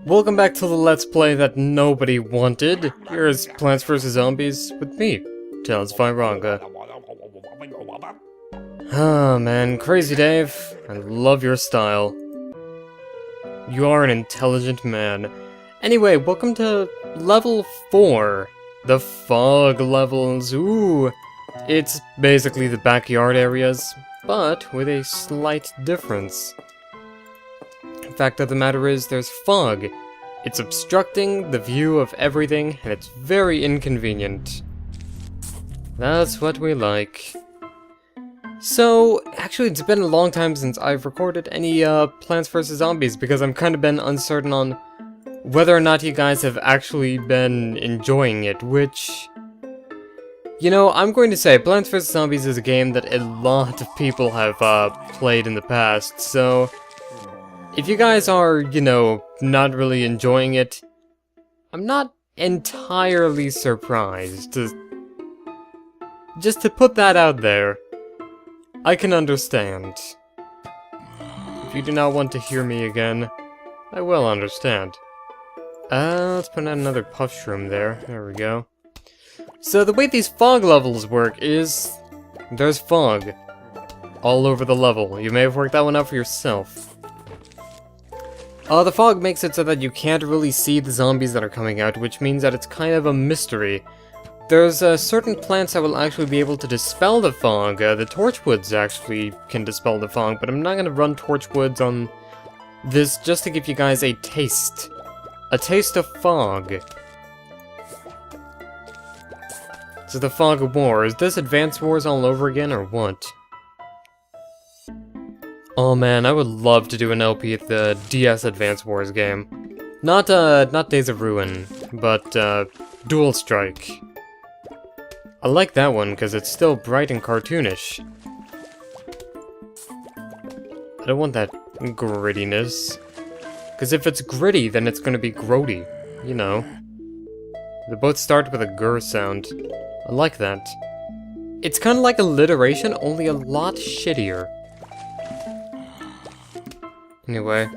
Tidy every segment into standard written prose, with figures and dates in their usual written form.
Welcome back to the Let's Play that nobody wanted. Here's Plants vs. Zombies with me, Tails Viranga. Ah man, Crazy Dave, I love your style. You are an intelligent man. Anyway, welcome to level 4. The fog levels. Ooh, it's basically the backyard areas, but with a slight difference. The fact of the matter is, there's fog. It's obstructing the view of everything, and it's very inconvenient. That's what we like. So, actually, it's been a long time since I've recorded any Plants vs. Zombies, because I'm kind of been uncertain on whether or not you guys have actually been enjoying it, which... You know, I'm going to say Plants vs. Zombies is a game that a lot of people have played in the past, so... If you guys are, you know, not really enjoying it, I'm not entirely surprised. Just to put that out there, I can understand. If you do not want to hear me again, I will understand. Let's put in another puff shroom there. There we go. So the way these fog levels work is... there's fog all over the level. You may have worked that one out for yourself. The fog makes it so that you can't really see the zombies that are coming out, which means that it's kind of a mystery. There's certain plants that will actually be able to dispel the fog. The torchwoods actually can dispel the fog, but I'm not going to run torchwoods on this just to give you guys a taste. A taste of fog. So the Fog of War, is this Advance Wars all over again, or what? Oh man, I would love to do an LP at the DS Advance Wars game. Not Days of Ruin, but Dual Strike. I like that one because it's still bright and cartoonish. I don't want that grittiness. Because if it's gritty, then it's gonna be grody, you know. They both start with a grr sound. I like that. It's kind of like alliteration, only a lot shittier. Anyway,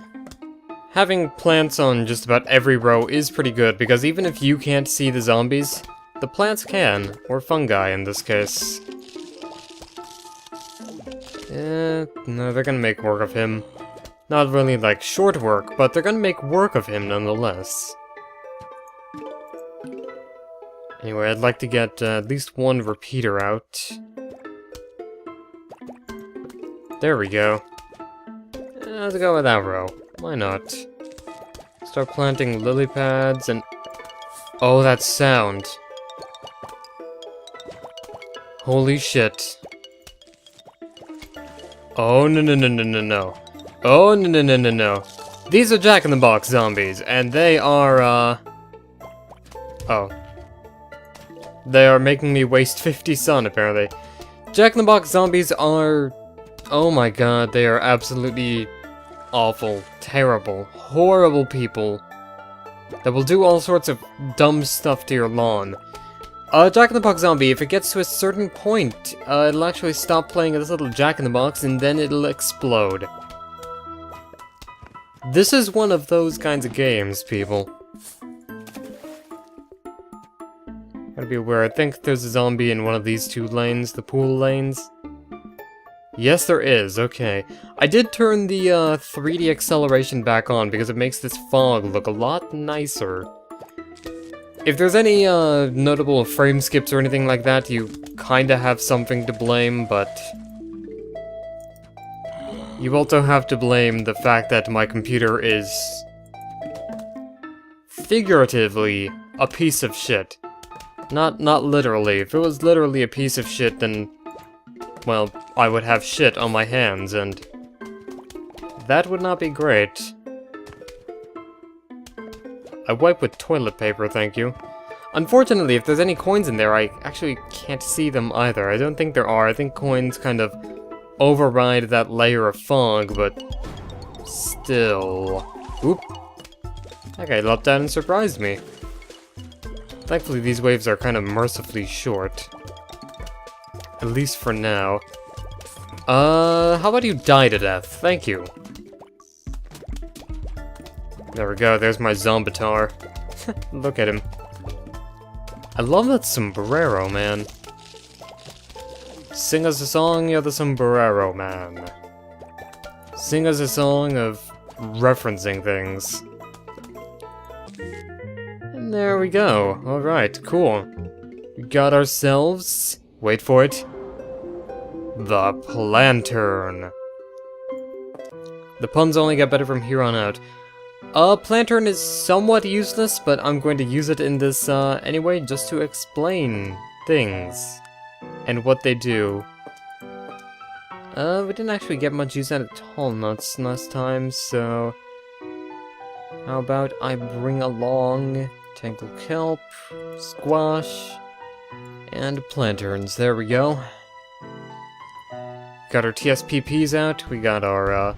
having plants on just about every row is pretty good, because even if you can't see the zombies, the plants can, or fungi in this case. No, they're gonna make work of him. Not really like short work, but they're gonna make work of him nonetheless. Anyway, I'd like to get at least one repeater out. There we go. Let's go with that row. Why not? Start planting lily pads and... oh, that sound. Holy shit. Oh, no, no, no, no, no, no. Oh, no, no, no, no, no. These are Jack-in-the-Box zombies, and they are, oh. They are making me waste 50 sun, apparently. Jack-in-the-Box zombies are... oh my god, they are absolutely... awful, terrible, horrible people that will do all sorts of dumb stuff to your lawn. Jack-in-the-Box zombie, if it gets to a certain point, it'll actually stop playing this little Jack-in-the-Box and then it'll explode. This is one of those kinds of games, people. Gotta be aware, I think there's a zombie in one of these two lanes, the pool lanes. Yes, there is, okay. I did turn the 3D acceleration back on because it makes this fog look a lot nicer. If there's any notable frame skips or anything like that, you kinda have something to blame, but... you also have to blame the fact that my computer is... figuratively a piece of shit. Not literally. If it was literally a piece of shit, then... well, I would have shit on my hands, and... that would not be great. I wipe with toilet paper, thank you. Unfortunately, if there's any coins in there, I actually can't see them either. I don't think there are. I think coins kind of override that layer of fog, but... still... oop. That guy leapt out and surprised me. Thankfully, these waves are kind of mercifully short. At least for now. How about you die to death? Thank you. There we go, there's my Zombitar. Look at him. I love that sombrero, man. Sing us a song, you're the sombrero man. Sing us a song of referencing things. And there we go. Alright, cool. We got ourselves... wait for it. The Plantern. The puns only get better from here on out. Plantern is somewhat useless, but I'm going to use it in this, anyway, just to explain things. And what they do. We didn't actually get much use out of tall nuts last time, so... how about I bring along Tangle Kelp, Squash, and Planterns. There we go. Got our TSPPs out, we got our,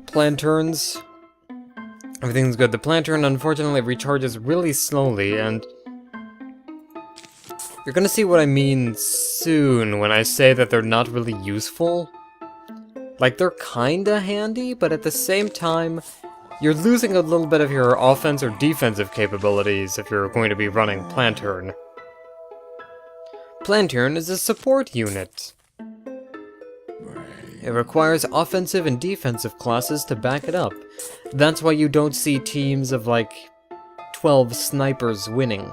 Planterns. Everything's good. The Plantern, unfortunately, recharges really slowly, and... you're gonna see what I mean soon when I say that they're not really useful. Like, they're kinda handy, but at the same time, you're losing a little bit of your offense or defensive capabilities if you're going to be running Plantern. Plantern is a support unit. It requires offensive and defensive classes to back it up. That's why you don't see teams of, like, 12 snipers winning.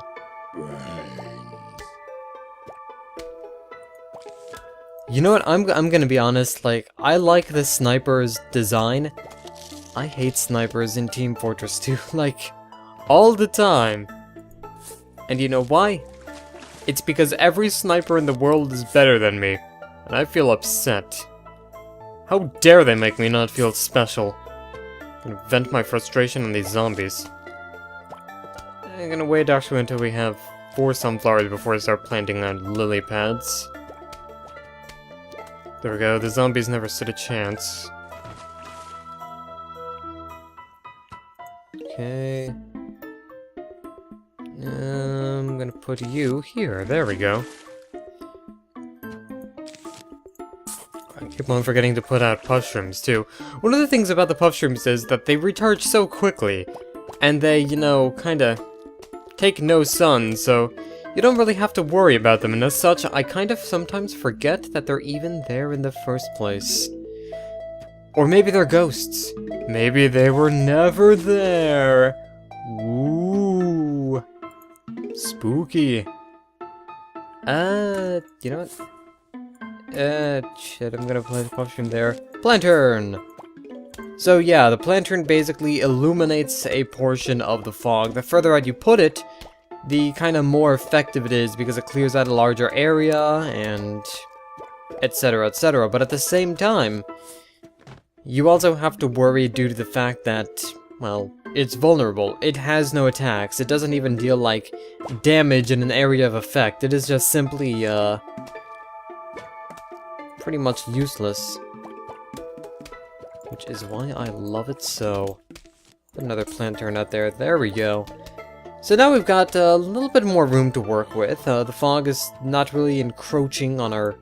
You know what, I'm gonna be honest, like, I like the sniper's design. I hate snipers in Team Fortress 2, like, all the time. And you know why? It's because every sniper in the world is better than me, and I feel upset. How dare they make me not feel special? I'm gonna vent my frustration on these zombies. I'm gonna wait actually until we have 4 sunflowers before I start planting on lily pads. There we go, the zombies never stood a chance. Okay. I'm gonna put you here, there we go. I keep on forgetting to put out puff shrooms too. One of the things about the puff shrooms is that they recharge so quickly, and they, you know, kinda take no sun, so you don't really have to worry about them, and as such, I kind of sometimes forget that they're even there in the first place. Or maybe they're ghosts. Maybe they were never there. Ooh. Spooky. You know what? Shit, I'm gonna play the puff shroom there. Plantern! So yeah, the Plantern basically illuminates a portion of the fog. The further out you put it, the kind of more effective it is because it clears out a larger area and etc, etc. But at the same time, you also have to worry due to the fact that, well, it's vulnerable. It has no attacks. It doesn't even deal, like, damage in an area of effect. It is just simply, pretty much useless. Which is why I love it so. Another Plantern out there. There we go. So now we've got a little bit more room to work with. The fog is not really encroaching on our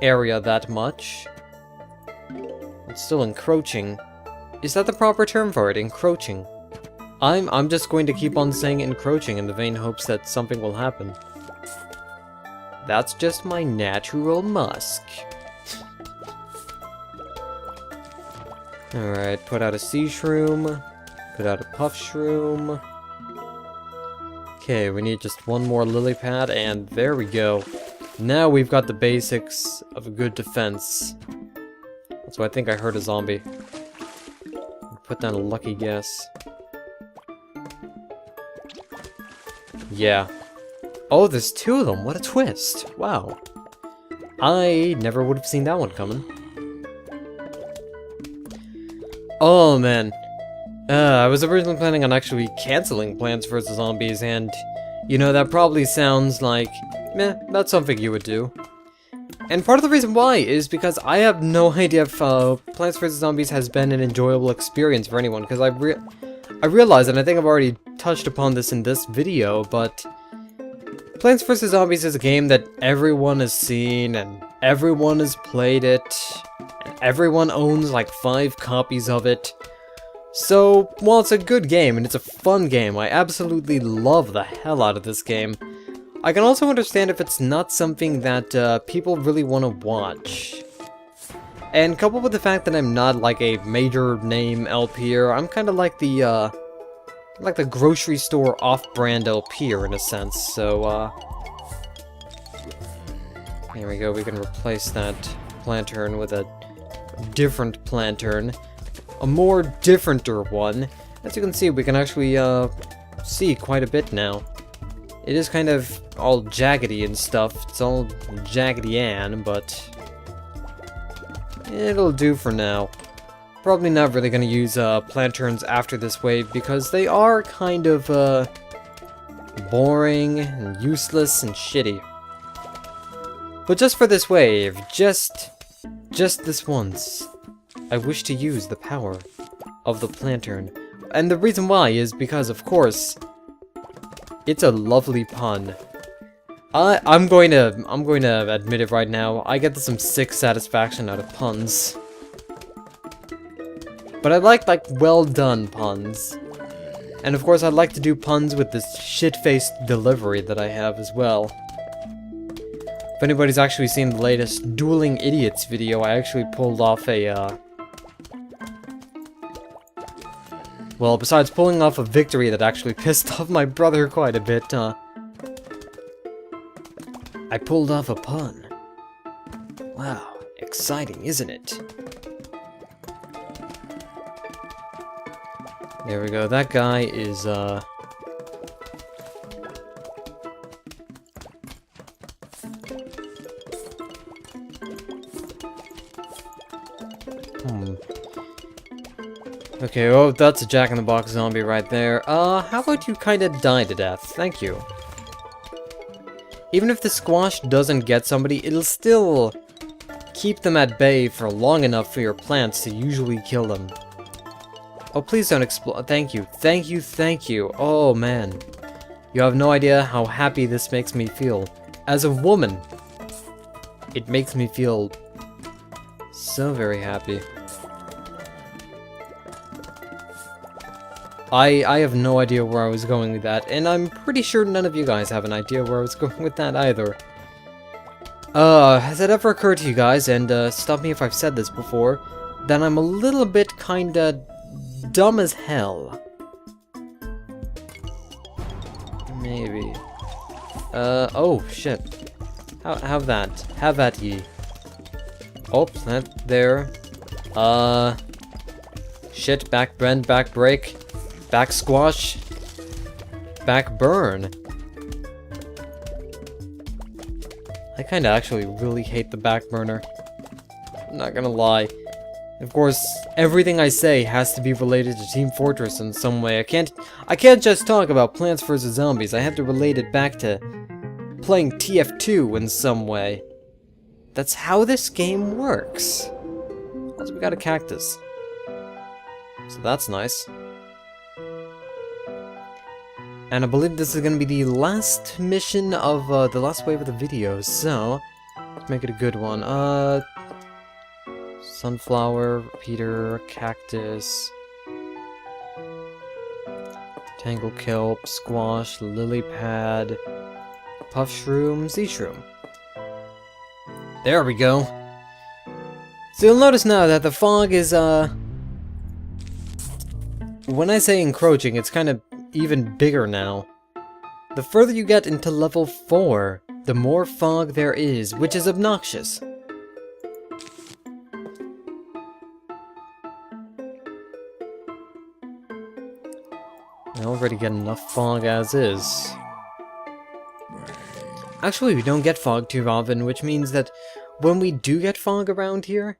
area that much. It's still encroaching. Is that the proper term for it? Encroaching. I'm just going to keep on saying encroaching in the vain hopes that something will happen. That's just my natural musk. Alright, put out a sea shroom. Put out a puff shroom. Okay, we need just one more lily pad, and there we go. Now we've got the basics of a good defense. So I think I heard a zombie. Put down a lucky guess. Yeah. Oh, there's 2 of them. What a twist. Wow. I never would have seen that one coming. Oh, man. I was originally planning on actually canceling Plants vs. Zombies, and, you know, that probably sounds like, meh, that's something you would do. And part of the reason why is because I have no idea if Plants vs. Zombies has been an enjoyable experience for anyone, because I realize, and I think I've already touched upon this in this video, but Plants vs. Zombies is a game that everyone has seen, and everyone has played it, and everyone owns like 5 copies of it. So, while it's a good game and it's a fun game, I absolutely love the hell out of this game. I can also understand if it's not something that people really want to watch. And coupled with the fact that I'm not like a major name LPer, I'm kind of like the grocery store off-brand LPer in a sense, so here we go, we can replace that Plantern with a different Plantern. A more differenter one. As you can see, we can actually see quite a bit now. It is kind of all jaggedy and stuff. It's all jaggedy-an, but it'll do for now. Probably not really going to use Planterns after this wave because they are kind of boring and useless and shitty. But just for this wave, just this once, I wish to use the power of the Plantern. And the reason why is because, of course, it's a lovely pun. I'm going to admit it right now. I get some sick satisfaction out of puns. But I like well done puns. And of course I like to do puns with this shit-faced delivery that I have as well. If anybody's actually seen the latest Dueling Idiots video, I actually pulled off a well, besides pulling off a victory that actually pissed off my brother quite a bit, I pulled off a pun. Wow, exciting, isn't it? There we go, that guy is, Okay, oh, that's a Jack-in-the-Box zombie right there. How about you kinda die to death? Thank you. Even if the squash doesn't get somebody, it'll still keep them at bay for long enough for your plants to usually kill them. Oh, please don't explode. Thank you, thank you, thank you. Oh, man. You have no idea how happy this makes me feel. As a woman, it makes me feel so very happy. I have no idea where I was going with that, and I'm pretty sure none of you guys have an idea where I was going with that either. Has it ever occurred to you guys, and stop me if I've said this before, that I'm a little bit kinda dumb as hell? Maybe. Oh, shit. Have that. Have at ye. Oh, that there. Shit, back bend, back break. Back squash. Back burn. I kinda actually really hate the back burner. I'm not gonna lie. Of course, everything I say has to be related to Team Fortress in some way. I can't just talk about Plants vs. Zombies. I have to relate it back to playing TF2 in some way. That's how this game works. Also, we got a cactus. So that's nice. And I believe this is going to be the last mission of the last wave of the video, so let's make it a good one. Sunflower, repeater, cactus, tangle kelp, squash, lily pad, puff shroom, Z shroom. There we go. So you'll notice now that the fog is when I say encroaching, it's kind of even bigger now. The further you get into level 4, the more fog there is, which is obnoxious. I already get enough fog as is. Actually, we don't get fog too often, which means that when we do get fog around here,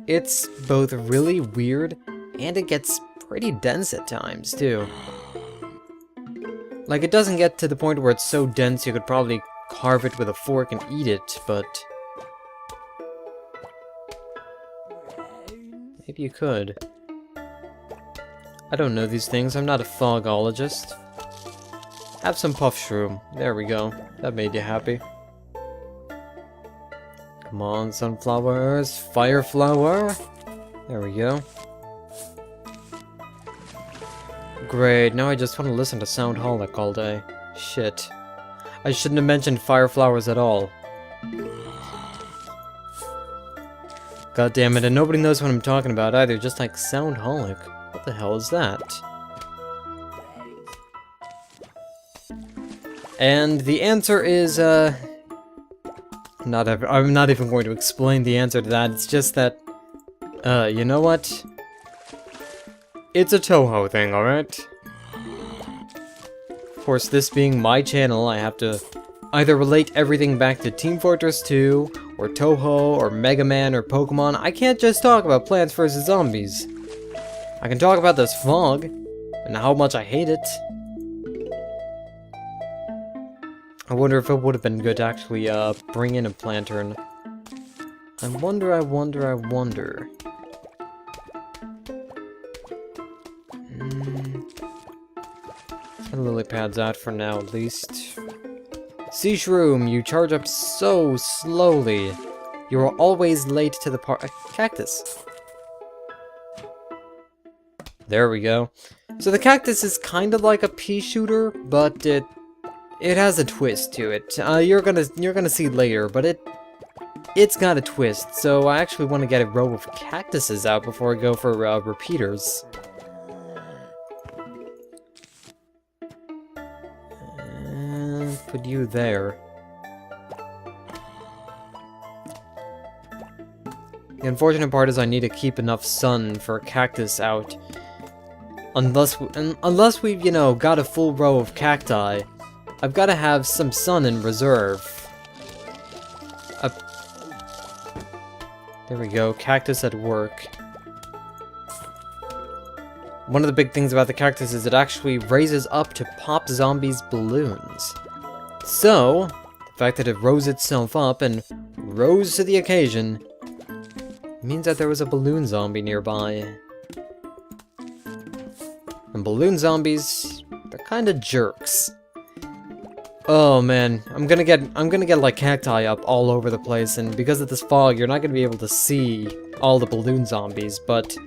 it's both really weird and it gets pretty dense at times, too. Like, it doesn't get to the point where it's so dense you could probably carve it with a fork and eat it, but maybe you could. I don't know these things, I'm not a fogologist. Have some puff shroom. There we go. That made you happy. Come on, sunflowers. Fire flower. There we go. Great, now I just want to listen to Soundholic all day. Shit. I shouldn't have mentioned fire flowers at all. God damn it, and nobody knows what I'm talking about either, just like Soundholic. What the hell is that? And the answer is, I'm not even going to explain the answer to that, it's just that, you know what? It's a Toho thing, alright? Of course, this being my channel, I have to either relate everything back to Team Fortress 2, or Toho, or Mega Man, or Pokemon. I can't just talk about Plants vs. Zombies. I can talk about this fog, and how much I hate it. I wonder if it would have been good to actually, bring in a Plantern. I wonder. Lily pads out for now, at least. Sea Shroom, you charge up so slowly. You are always late to the cactus. There we go. So the cactus is kind of like a pea shooter, but it has a twist to it. You're gonna see later, but it's got a twist. So I actually want to get a row of cactuses out before I go for repeaters. Put you there. The unfortunate part is I need to keep enough sun for a cactus out. Unless we've, you know, got a full row of cacti, I've got to have some sun in reserve. There we go, cactus at work. One of the big things about the cactus is it actually raises up to pop zombies' balloons. So, the fact that it rose itself up and rose to the occasion means that there was a balloon zombie nearby. And balloon zombies, they're kind of jerks. Oh man, I'm gonna get like cacti up all over the place, and because of this fog, you're not gonna be able to see all the balloon zombies, but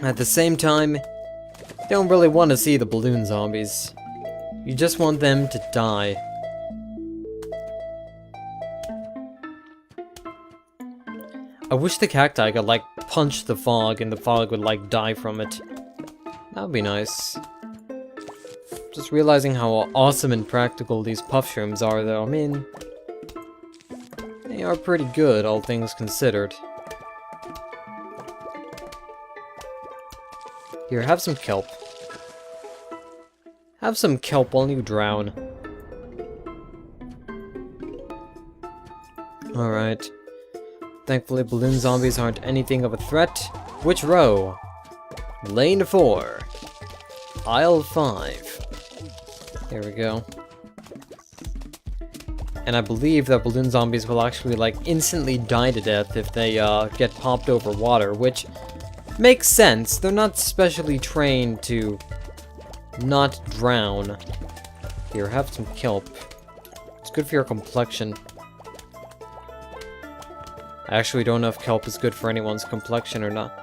at the same time, you don't really want to see the balloon zombies. You just want them to die. I wish the cacti could, like, punch the fog and the fog would, like, die from it. That would be nice. Just realizing how awesome and practical these puff shrooms are, though. I mean, they are pretty good, all things considered. Here, have some kelp. Have some kelp while you drown. Alright. Thankfully, balloon zombies aren't anything of a threat. Which row? Lane 4. Aisle 5. There we go. And I believe that balloon zombies will actually, like, instantly die to death if they, get popped over water, which makes sense. They're not specially trained to not drown. Here, have some kelp. It's good for your complexion. I actually don't know if kelp is good for anyone's complexion or not.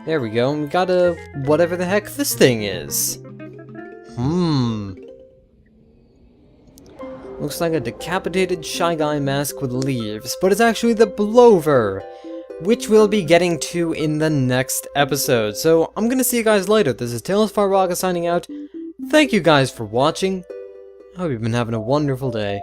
There we go, and we got a whatever the heck this thing is. Looks like a decapitated Shy Guy mask with leaves, but it's actually the Blover, which we'll be getting to in the next episode. So, I'm gonna see you guys later. This is Tales Far Raga signing out. Thank you guys for watching. I hope you've been having a wonderful day.